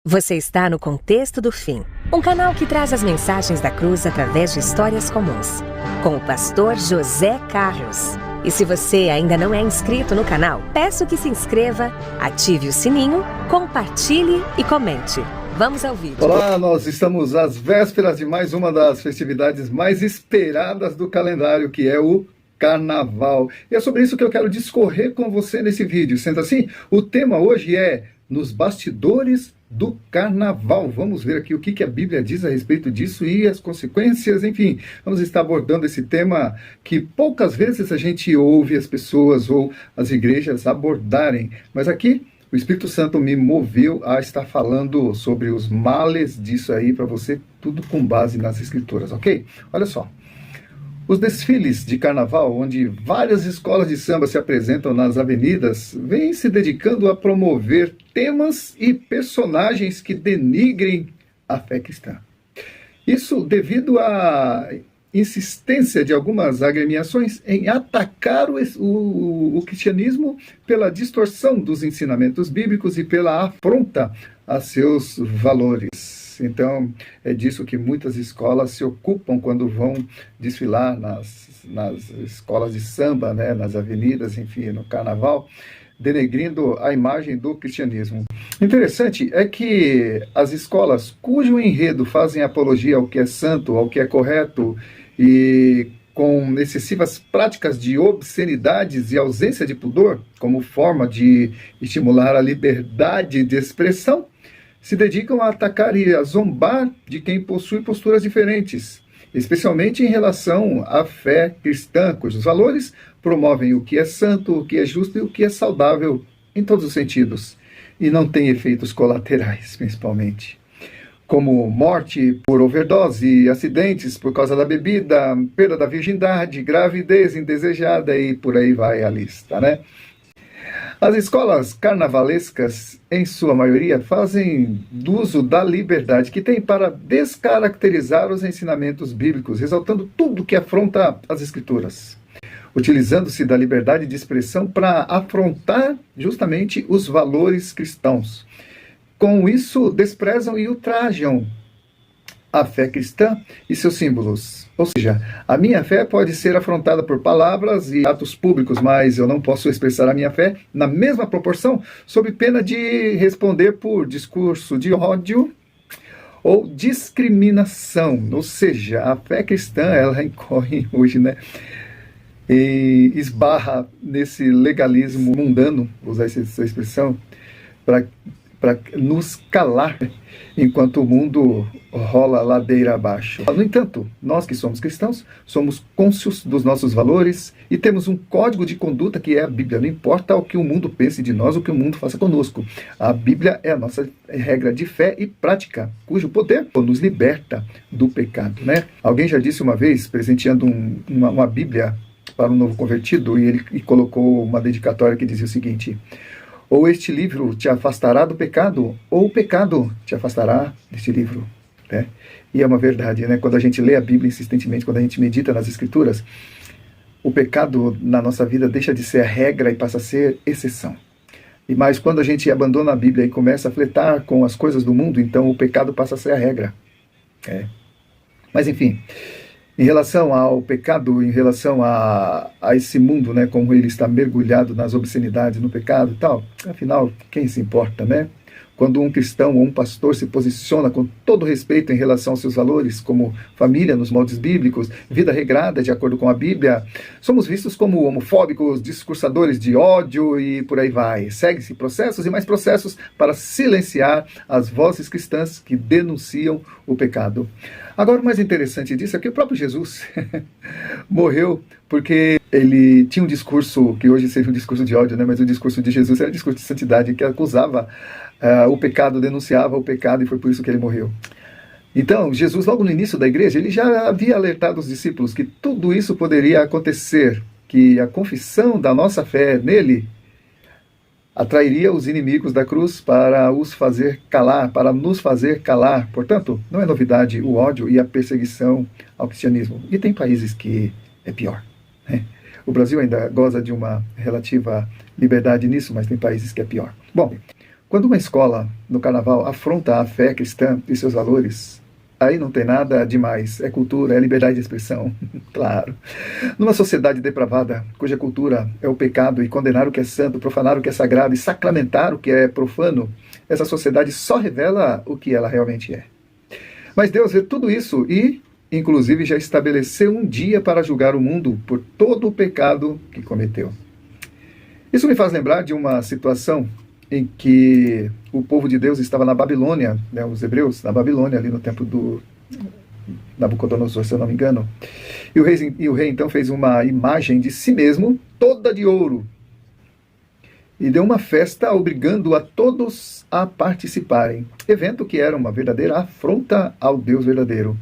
Você está no Contexto do Fim, um canal que traz as mensagens da cruz através de histórias comuns, com o pastor José Carlos. E se você ainda não é inscrito no canal, peço que se inscreva, ative o sininho, compartilhe e comente. Vamos ao vídeo. Olá, nós estamos às vésperas de mais uma das festividades mais esperadas do calendário, que é o Carnaval. E é sobre isso que eu quero discorrer com você nesse vídeo. Sendo assim, o tema hoje é Nos Bastidores do Carnaval. Vamos ver aqui o que a Bíblia diz a respeito disso e as consequências, enfim. Vamos estar abordando esse tema que poucas vezes a gente ouve as pessoas ou as igrejas abordarem. Mas aqui o Espírito Santo me moveu a estar falando sobre os males disso aí para você, tudo com base nas Escrituras, ok? Olha só. Os desfiles de carnaval, onde várias escolas de samba se apresentam nas avenidas, vêm se dedicando a promover temas e personagens que denigrem a fé cristã. Isso devido à insistência de algumas agremiações em atacar o cristianismo pela distorção dos ensinamentos bíblicos e pela afronta a seus valores. Então, é disso que muitas escolas se ocupam quando vão desfilar nas escolas de samba, né, nas avenidas, enfim, no carnaval, denegrindo a imagem do cristianismo. Interessante é que as escolas cujo enredo fazem apologia ao que é santo, ao que é correto, e com excessivas práticas de obscenidades e ausência de pudor, como forma de estimular a liberdade de expressão, se dedicam a atacar e a zombar de quem possui posturas diferentes, especialmente em relação à fé cristã, cujos valores promovem o que é santo, o que é justo e o que é saudável em todos os sentidos, e não tem efeitos colaterais, principalmente, como morte por overdose, acidentes por causa da bebida, perda da virgindade, gravidez indesejada e por aí vai a lista, né? As escolas carnavalescas, em sua maioria, fazem uso da liberdade que têm para descaracterizar os ensinamentos bíblicos, exaltando tudo que afronta as Escrituras, utilizando-se da liberdade de expressão para afrontar justamente os valores cristãos. Com isso, desprezam e ultrajam a fé cristã e seus símbolos. Ou seja, a minha fé pode ser afrontada por palavras e atos públicos, mas eu não posso expressar a minha fé na mesma proporção, sob pena de responder por discurso de ódio ou discriminação. Ou seja, a fé cristã, ela incorre hoje, né? E esbarra nesse legalismo mundano, vou usar essa expressão, para nos calar enquanto o mundo rola ladeira abaixo. No entanto, nós que somos cristãos, somos cônscios dos nossos valores e temos um código de conduta que é a Bíblia. Não importa o que o mundo pense de nós, o que o mundo faça conosco. A Bíblia é a nossa regra de fé e prática, cujo poder nos liberta do pecado, né? Alguém já disse uma vez, presenteando uma Bíblia para um novo convertido, e ele colocou uma dedicatória que dizia o seguinte: ou este livro te afastará do pecado, ou o pecado te afastará deste livro. Né? E é uma verdade, né? Quando a gente lê a Bíblia insistentemente, quando a gente medita nas Escrituras, o pecado na nossa vida deixa de ser a regra e passa a ser exceção. Mas quando a gente abandona a Bíblia e começa a flertar com as coisas do mundo, então o pecado passa a ser a regra. Mas enfim, em relação ao pecado, em relação a esse mundo, né, como ele está mergulhado nas obscenidades, no pecado e tal, afinal, quem se importa, né? Quando um cristão ou um pastor se posiciona com todo respeito em relação aos seus valores, como família nos moldes bíblicos, vida regrada de acordo com a Bíblia, somos vistos como homofóbicos, discursadores de ódio e por aí vai. Segue-se processos e mais processos para silenciar as vozes cristãs que denunciam o pecado. Agora, o mais interessante disso é que o próprio Jesus morreu porque ele tinha um discurso, que hoje seria um discurso de ódio, né? Mas o discurso de Jesus era um discurso de santidade, que acusava o pecado, denunciava o pecado, e foi por isso que ele morreu. Então, Jesus, logo no início da igreja, ele já havia alertado os discípulos que tudo isso poderia acontecer, que a confissão da nossa fé nele atrairia os inimigos da cruz para os fazer calar, para nos fazer calar. Portanto, não é novidade o ódio e a perseguição ao cristianismo. E tem países que é pior, né? O Brasil ainda goza de uma relativa liberdade nisso, mas tem países que é pior. Bom, Quando uma escola, no carnaval, afronta a fé cristã e seus valores, aí não tem nada demais. É cultura, é liberdade de expressão, claro. Numa sociedade depravada, cuja cultura é o pecado e condenar o que é santo, profanar o que é sagrado e sacramentar o que é profano, essa sociedade só revela o que ela realmente é. Mas Deus vê tudo isso e, inclusive, já estabeleceu um dia para julgar o mundo por todo o pecado que cometeu. Isso me faz lembrar de uma situação em que o povo de Deus estava na Babilônia, né, os hebreus, na Babilônia, ali no tempo do Nabucodonosor, se eu não me engano. E o rei então fez uma imagem de si mesmo, toda de ouro, e deu uma festa obrigando a todos a participarem, evento que era uma verdadeira afronta ao Deus verdadeiro.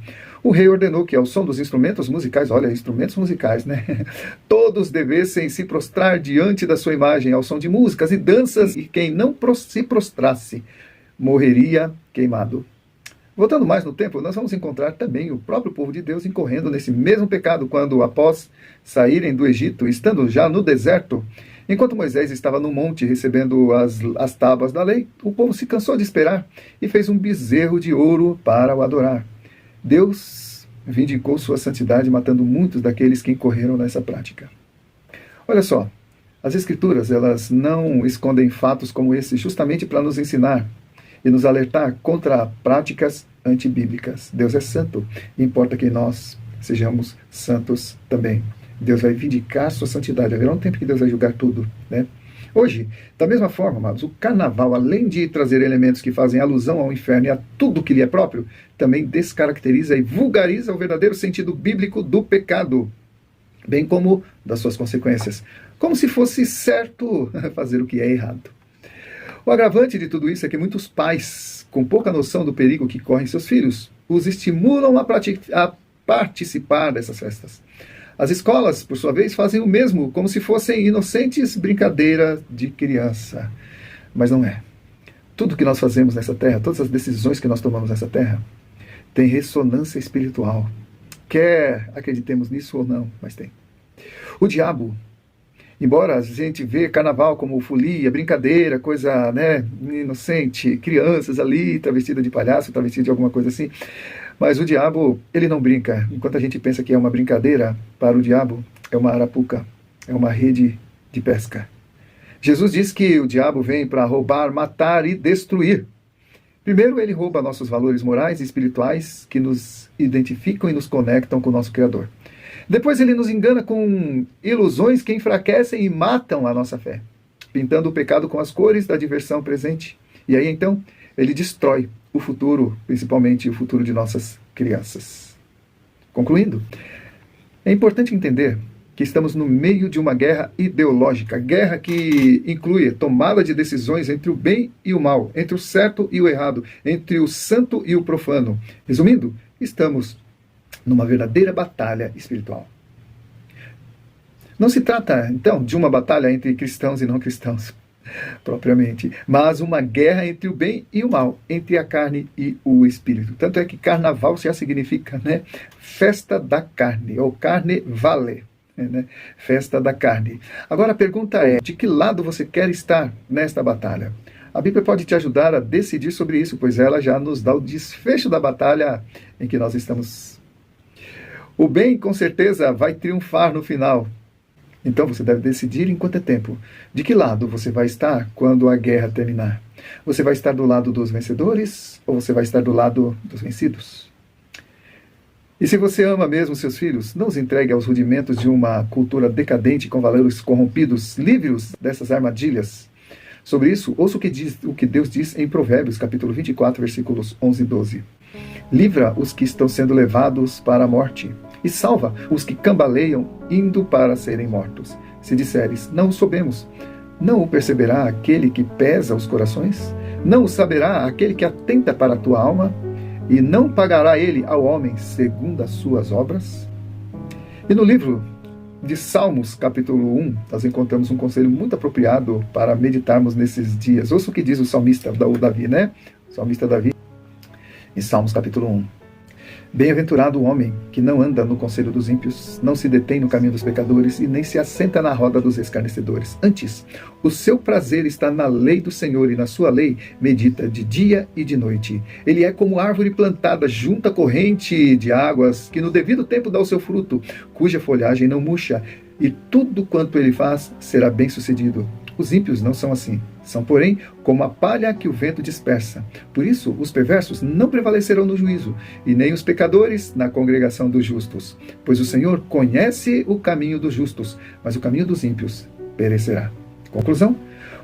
O rei ordenou que, ao som dos instrumentos musicais, olha, instrumentos musicais, né? Todos devessem se prostrar diante da sua imagem, ao som de músicas e danças, e quem não se prostrasse morreria queimado. Voltando mais no tempo, nós vamos encontrar também o próprio povo de Deus incorrendo nesse mesmo pecado, quando, após saírem do Egito, estando já no deserto, enquanto Moisés estava no monte recebendo as tábuas da lei, o povo se cansou de esperar e fez um bezerro de ouro para o adorar. Deus vindicou sua santidade, matando muitos daqueles que incorreram nessa prática. Olha só, as Escrituras, elas não escondem fatos como esse justamente para nos ensinar e nos alertar contra práticas antibíblicas. Deus é santo e importa que nós sejamos santos também. Deus vai vindicar sua santidade. Haverá um tempo que Deus vai julgar tudo, né? Hoje, da mesma forma, amados, o carnaval, além de trazer elementos que fazem alusão ao inferno e a tudo que lhe é próprio, também descaracteriza e vulgariza o verdadeiro sentido bíblico do pecado, bem como das suas consequências, como se fosse certo fazer o que é errado. O agravante de tudo isso é que muitos pais, com pouca noção do perigo que correm seus filhos, os estimulam a participar dessas festas. As escolas, por sua vez, fazem o mesmo, como se fossem inocentes brincadeiras de criança. Mas não é. Tudo que nós fazemos nessa terra, todas as decisões que nós tomamos nessa terra, tem ressonância espiritual. Quer acreditemos nisso ou não, mas tem. O diabo, embora a gente vê carnaval como folia, brincadeira, coisa, né, inocente, crianças ali, travestida de palhaço, travestida de alguma coisa assim, mas o diabo, ele não brinca. Enquanto a gente pensa que é uma brincadeira, para o diabo é uma arapuca, é uma rede de pesca. Jesus diz que o diabo vem para roubar, matar e destruir. Primeiro, ele rouba nossos valores morais e espirituais que nos identificam e nos conectam com o nosso Criador. Depois, ele nos engana com ilusões que enfraquecem e matam a nossa fé, pintando o pecado com as cores da diversão presente. E aí, então, ele destrói o futuro, principalmente o futuro de nossas crianças. Concluindo, é importante entender que estamos no meio de uma guerra ideológica, guerra que inclui tomada de decisões entre o bem e o mal, entre o certo e o errado, entre o santo e o profano. Resumindo, estamos numa verdadeira batalha espiritual. Não se trata, então, de uma batalha entre cristãos e não cristãos, propriamente, mas uma guerra entre o bem e o mal, entre a carne e o espírito. Tanto é que carnaval já significa, né, festa da carne, ou carne vale, né, festa da carne. Agora a pergunta é, de que lado você quer estar nesta batalha? A Bíblia pode te ajudar a decidir sobre isso, pois ela já nos dá o desfecho da batalha em que nós estamos. O bem, com certeza, vai triunfar no final. Então você deve decidir enquanto é tempo. De que lado você vai estar quando a guerra terminar? Você vai estar do lado dos vencedores ou você vai estar do lado dos vencidos? E se você ama mesmo seus filhos, não os entregue aos rudimentos de uma cultura decadente com valores corrompidos, livre-os dessas armadilhas. Sobre isso, ouça o que Deus diz em Provérbios, capítulo 24, versículos 11 e 12. Livra os que estão sendo levados para a morte, e salva os que cambaleiam, indo para serem mortos. Se disseres, não o soubemos, não o perceberá aquele que pesa os corações? Não o saberá aquele que atenta para a tua alma? E não pagará ele ao homem segundo as suas obras? E no livro de Salmos, capítulo 1, nós encontramos um conselho muito apropriado para meditarmos nesses dias. Ouça o que diz o salmista, o Davi, né? O salmista Davi, em Salmos, capítulo 1. Bem-aventurado o homem que não anda no conselho dos ímpios, não se detém no caminho dos pecadores e nem se assenta na roda dos escarnecedores. Antes, o seu prazer está na lei do Senhor e na sua lei medita de dia e de noite. Ele é como árvore plantada junto à corrente de águas, que no devido tempo dá o seu fruto, cuja folhagem não murcha, e tudo quanto ele faz será bem-sucedido. Os ímpios não são assim. São, porém, como a palha que o vento dispersa. Por isso, os perversos não prevalecerão no juízo, e nem os pecadores na congregação dos justos. Pois o Senhor conhece o caminho dos justos, mas o caminho dos ímpios perecerá. Conclusão: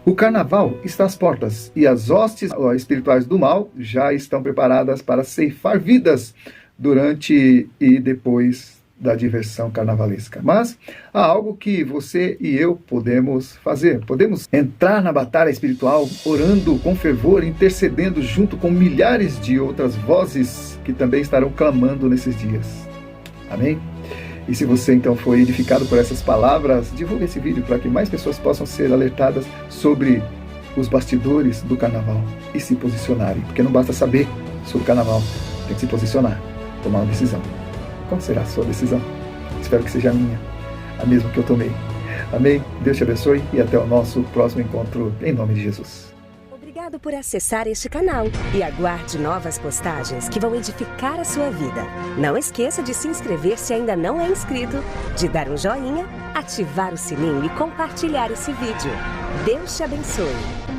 o carnaval está às portas, e as hostes espirituais do mal já estão preparadas para ceifar vidas durante e depois da diversão carnavalesca. Mas há algo que você e eu podemos fazer. Podemos entrar na batalha espiritual orando com fervor, intercedendo junto com milhares de outras vozes que também estarão clamando nesses dias. Amém? E se você então foi edificado por essas palavras, divulgue esse vídeo para que mais pessoas possam ser alertadas sobre os bastidores do carnaval e se posicionarem. Porque não basta saber sobre o carnaval, tem que se posicionar, tomar uma decisão. Qual será a sua decisão? Espero que seja a minha, a mesma que eu tomei. Amém? Deus te abençoe e até o nosso próximo encontro, em nome de Jesus. Obrigado por acessar este canal e aguarde novas postagens que vão edificar a sua vida. Não esqueça de se inscrever se ainda não é inscrito, de dar um joinha, ativar o sininho e compartilhar esse vídeo. Deus te abençoe.